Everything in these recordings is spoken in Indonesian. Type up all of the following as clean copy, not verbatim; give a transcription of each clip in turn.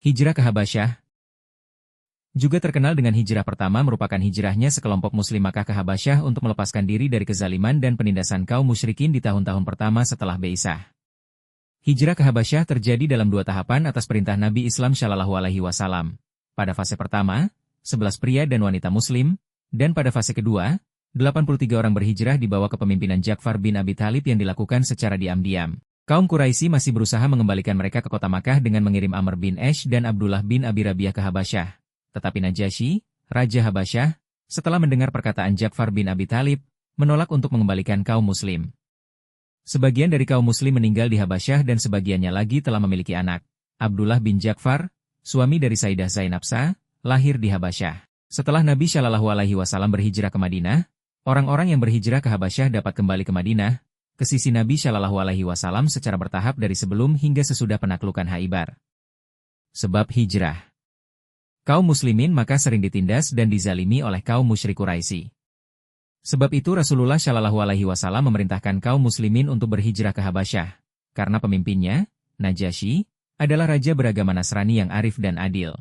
Hijrah ke Habasyah, juga terkenal dengan hijrah pertama, merupakan hijrahnya sekelompok muslim Makkah ke Habasyah untuk melepaskan diri dari kezaliman dan penindasan kaum musyrikin di tahun-tahun pertama setelah Bai'ah. Hijrah ke Habasyah terjadi dalam dua tahapan atas perintah Nabi Islam Shallallahu Alaihi Wasallam. Pada fase pertama, 11 pria dan wanita muslim, dan pada fase kedua, 83 orang berhijrah di bawah kepemimpinan Ja'far bin Abi Thalib yang dilakukan secara diam-diam. Kaum Quraisy masih berusaha mengembalikan mereka ke kota Makkah dengan mengirim Amr bin Ash dan Abdullah bin Abi Rabi'ah ke Habasyah. Tetapi Najasyi, Raja Habasyah, setelah mendengar perkataan Ja'far bin Abi Thalib, menolak untuk mengembalikan kaum muslim. Sebagian dari kaum muslim meninggal di Habasyah dan sebagiannya lagi telah memiliki anak. Abdullah bin Ja'far, suami dari Sayyidah Zainab Sa, lahir di Habasyah. Setelah Nabi Shallallahu Alaihi Wasallam berhijrah ke Madinah, orang-orang yang berhijrah ke Habasyah dapat kembali ke Madinah, ke sisi Nabi Shallallahu Alaihi Wasallam secara bertahap dari sebelum hingga sesudah penaklukan Khaibar. Sebab hijrah. Kaum muslimin maka sering ditindas dan dizalimi oleh kaum musyrik Quraisy. Sebab itu Rasulullah Shallallahu Alaihi Wasallam memerintahkan kaum muslimin untuk berhijrah ke Habasyah, karena pemimpinnya, Najasyi, adalah raja beragama Nasrani yang arif dan adil.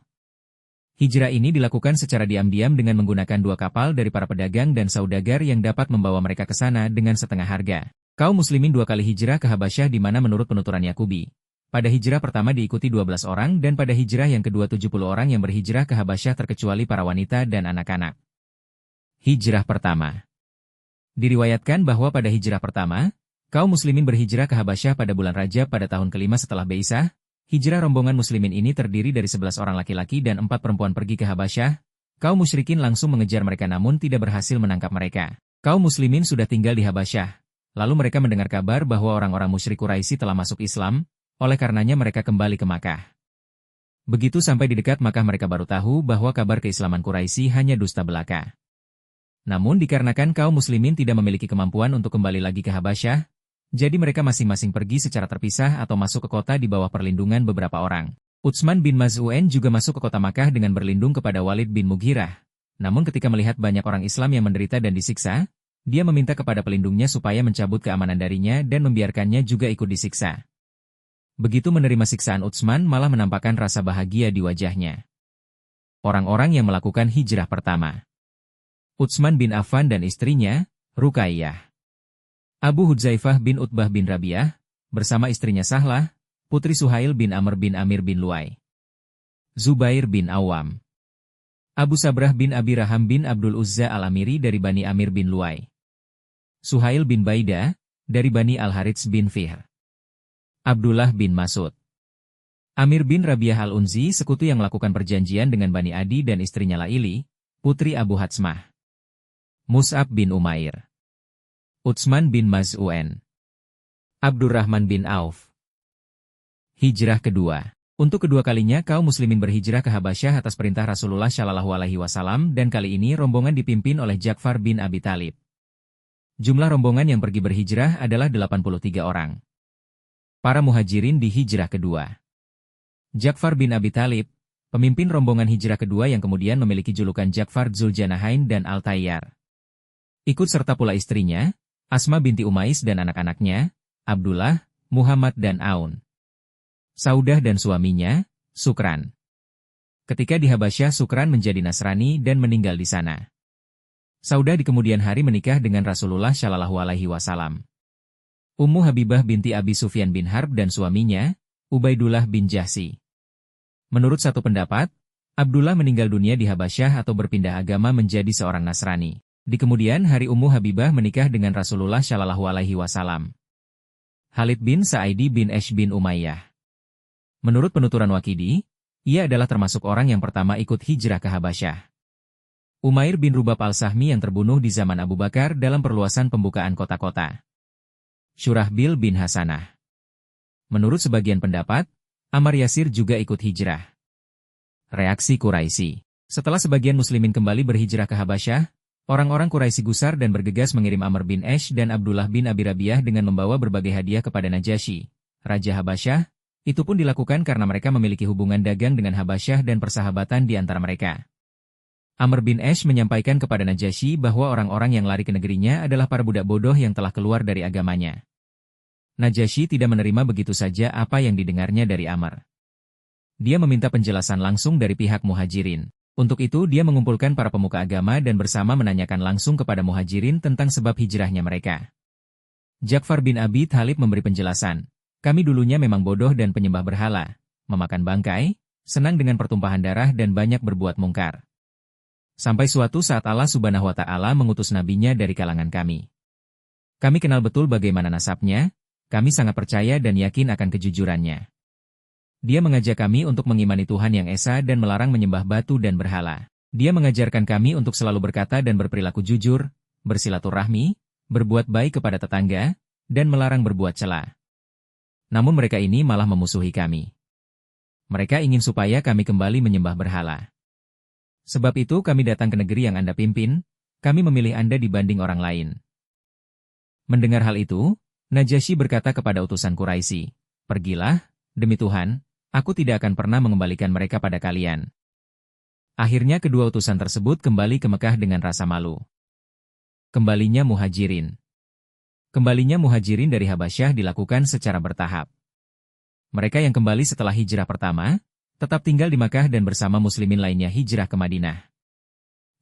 Hijrah ini dilakukan secara diam-diam dengan menggunakan 2 kapal dari para pedagang dan saudagar yang dapat membawa mereka ke sana dengan setengah harga. Kaum muslimin 2 kali hijrah ke Habasyah di mana menurut penuturan Yaqubi. Pada hijrah pertama diikuti 12 orang dan pada hijrah yang kedua 70 orang yang berhijrah ke Habasyah terkecuali para wanita dan anak-anak. Hijrah pertama. Diriwayatkan bahwa pada hijrah pertama, kaum muslimin berhijrah ke Habasyah pada bulan Rajab pada tahun kelima setelah Bai'ah. Hijrah rombongan muslimin ini terdiri dari 11 orang laki-laki dan 4 perempuan pergi ke Habasyah. Kaum musyrikin langsung mengejar mereka namun tidak berhasil menangkap mereka. Kaum muslimin sudah tinggal di Habasyah. Lalu mereka mendengar kabar bahwa orang-orang musyrik Quraisy telah masuk Islam. Oleh karenanya mereka kembali ke Makkah. Begitu sampai di dekat Makkah mereka baru tahu bahwa kabar keislaman Quraisy hanya dusta belaka. Namun dikarenakan kaum muslimin tidak memiliki kemampuan untuk kembali lagi ke Habasyah, jadi mereka masing-masing pergi secara terpisah atau masuk ke kota di bawah perlindungan beberapa orang. Utsman bin Maz'un juga masuk ke kota Makkah dengan berlindung kepada Walid bin Mughirah. Namun ketika melihat banyak orang Islam yang menderita dan disiksa, dia meminta kepada pelindungnya supaya mencabut keamanan darinya dan membiarkannya juga ikut disiksa. Begitu menerima siksaan Utsman malah menampakkan rasa bahagia di wajahnya. Orang-orang yang melakukan hijrah pertama. Utsman bin Affan dan istrinya, Ruqayyah. Abu Hudzaifah bin Utbah bin Rabi'ah, bersama istrinya Sahlah, putri Suhail bin Amr bin Amir bin Luay. Zubair bin Awam. Abu Sabrah bin Abi Raham bin Abdul Uzza al-Amiri dari Bani Amir bin Luay. Suhail bin Baidah, dari Bani Al-Harits bin Fihr. Abdullah bin Mas'ud. Amir bin Rabi'ah al-Unzi sekutu yang melakukan perjanjian dengan Bani Adi dan istrinya Laili, putri Abu Hatsmah. Mus'ab bin Umair. Utsman bin Maz'un. Abdurrahman bin Auf. Hijrah kedua. Untuk kedua kalinya kaum muslimin berhijrah ke Habasyah atas perintah Rasulullah Shallallahu Alaihi Wasallam dan kali ini rombongan dipimpin oleh Ja'far bin Abi Thalib. Jumlah rombongan yang pergi berhijrah adalah 83 orang. Para muhajirin di hijrah kedua. Ja'far bin Abi Thalib, pemimpin rombongan hijrah kedua yang kemudian memiliki julukan Ja'far Dzul-Janahain dan Al-Tayyar. Ikut serta pula istrinya, Asma binti Umais dan anak-anaknya, Abdullah, Muhammad dan Aun. Saudah dan suaminya, Sukran. Ketika di Habasyah Sukran menjadi Nasrani dan meninggal di sana. Saudah di kemudian hari menikah dengan Rasulullah Shallallahu Alaihi Wasallam. Ummu Habibah binti Abi Sufyan bin Harb dan suaminya, Ubaidullah bin Jahsy. Menurut satu pendapat, Abdullah meninggal dunia di Habasyah atau berpindah agama menjadi seorang Nasrani. Di kemudian hari Ummu Habibah menikah dengan Rasulullah Shallallahu Alaihi Wasallam. Khalid bin Sa'idi bin Ash bin Umayyah. Menurut penuturan Waqidi, ia adalah termasuk orang yang pertama ikut hijrah ke Habasyah. Umair bin Rubab al-Sahmi yang terbunuh di zaman Abu Bakar dalam perluasan pembukaan kota-kota. Syurahbil bin Hasanah. Menurut sebagian pendapat, Ammar Yasir juga ikut hijrah. Reaksi Quraisy. Setelah sebagian muslimin kembali berhijrah ke Habasyah, orang-orang Quraisy gusar dan bergegas mengirim Amr bin Ash dan Abdullah bin Abi Rabi'ah dengan membawa berbagai hadiah kepada Najasyi, Raja Habasyah. Itu pun dilakukan karena mereka memiliki hubungan dagang dengan Habasyah dan persahabatan di antara mereka. Amr bin Ash menyampaikan kepada Najasyi bahwa orang-orang yang lari ke negerinya adalah para budak bodoh yang telah keluar dari agamanya. Najasyi tidak menerima begitu saja apa yang didengarnya dari Amr. Dia meminta penjelasan langsung dari pihak Muhajirin. Untuk itu dia mengumpulkan para pemuka agama dan bersama menanyakan langsung kepada Muhajirin tentang sebab hijrahnya mereka. Ja'far bin Abi Thalib memberi penjelasan. Kami dulunya memang bodoh dan penyembah berhala, memakan bangkai, senang dengan pertumpahan darah dan banyak berbuat mungkar. Sampai suatu saat Allah Subhanahu wa Ta'ala mengutus nabinya dari kalangan kami. Kami kenal betul bagaimana nasabnya, kami sangat percaya dan yakin akan kejujurannya. Dia mengajak kami untuk mengimani Tuhan yang Esa dan melarang menyembah batu dan berhala. Dia mengajarkan kami untuk selalu berkata dan berperilaku jujur, bersilaturahmi, berbuat baik kepada tetangga, dan melarang berbuat cela. Namun mereka ini malah memusuhi kami. Mereka ingin supaya kami kembali menyembah berhala. Sebab itu kami datang ke negeri yang Anda pimpin, kami memilih Anda dibanding orang lain. Mendengar hal itu, Najasyi berkata kepada utusan Quraisy, "Pergilah, demi Tuhan, aku tidak akan pernah mengembalikan mereka pada kalian." Akhirnya kedua utusan tersebut kembali ke Mekah dengan rasa malu. Kembalinya Muhajirin. Kembalinya Muhajirin dari Habasyah dilakukan secara bertahap. Mereka yang kembali setelah hijrah pertama, tetap tinggal di Makkah dan bersama muslimin lainnya hijrah ke Madinah.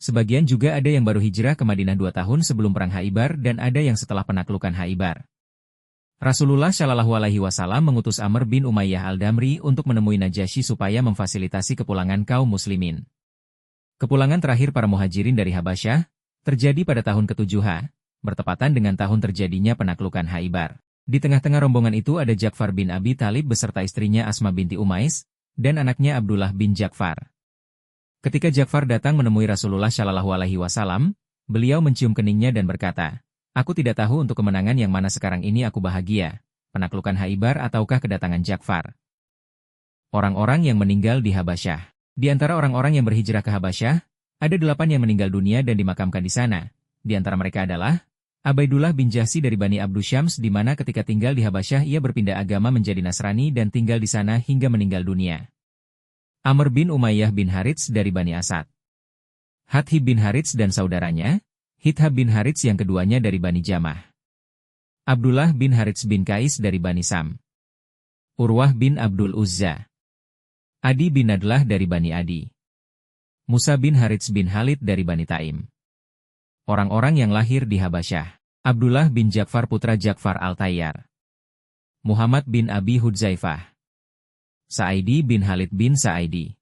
Sebagian juga ada yang baru hijrah ke Madinah 2 tahun sebelum Perang Khaibar dan ada yang setelah penaklukan Khaibar. Rasulullah Shallallahu Alaihi Wasallam mengutus Amr bin Umayyah al-Damri untuk menemui Najasyi supaya memfasilitasi kepulangan kaum muslimin. Kepulangan terakhir para muhajirin dari Habasyah terjadi pada tahun ke-7 bertepatan dengan tahun terjadinya penaklukan Khaibar. Di tengah-tengah rombongan itu ada Ja'far bin Abi Thalib beserta istrinya Asma binti Umais dan anaknya Abdullah bin Ja'far. Ketika Ja'far datang menemui Rasulullah Shallallahu Alaihi Wasallam, beliau mencium keningnya dan berkata, "Aku tidak tahu untuk kemenangan yang mana sekarang ini aku bahagia, penaklukan Khaibar ataukah kedatangan Ja'far." Orang-orang yang meninggal di Habasyah. Di antara orang-orang yang berhijrah ke Habasyah, ada 8 yang meninggal dunia dan dimakamkan di sana. Di antara mereka adalah Ubaidullah bin Jahsy dari Bani Abdu Syams di mana ketika tinggal di Habasyah ia berpindah agama menjadi Nasrani dan tinggal di sana hingga meninggal dunia. Amr bin Umayyah bin Harits dari Bani Asad. Hathib bin Harits dan saudaranya, Hithab bin Harits yang keduanya dari Bani Jamah. Abdullah bin Harits bin Kais dari Bani Sam. Urwah bin Abdul Uzza. Adi bin Nadlah dari Bani Adi. Musa bin Harits bin Khalid dari Bani Taim. Orang-orang yang lahir di Habasyah. Abdullah bin Ja'far putra Ja'far al-Tayyar. Muhammad bin Abi Hudzaifah. Sa'idi bin Khalid bin Sa'idi.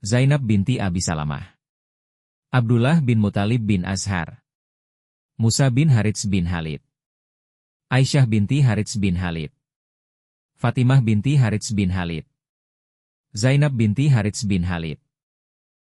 Zainab binti Abi Salamah. Abdullah bin Muthalib bin Azhar. Musa bin Harits bin Khalid. Aisyah binti Harits bin Khalid. Fatimah binti Harits bin Khalid. Zainab binti Harits bin Khalid.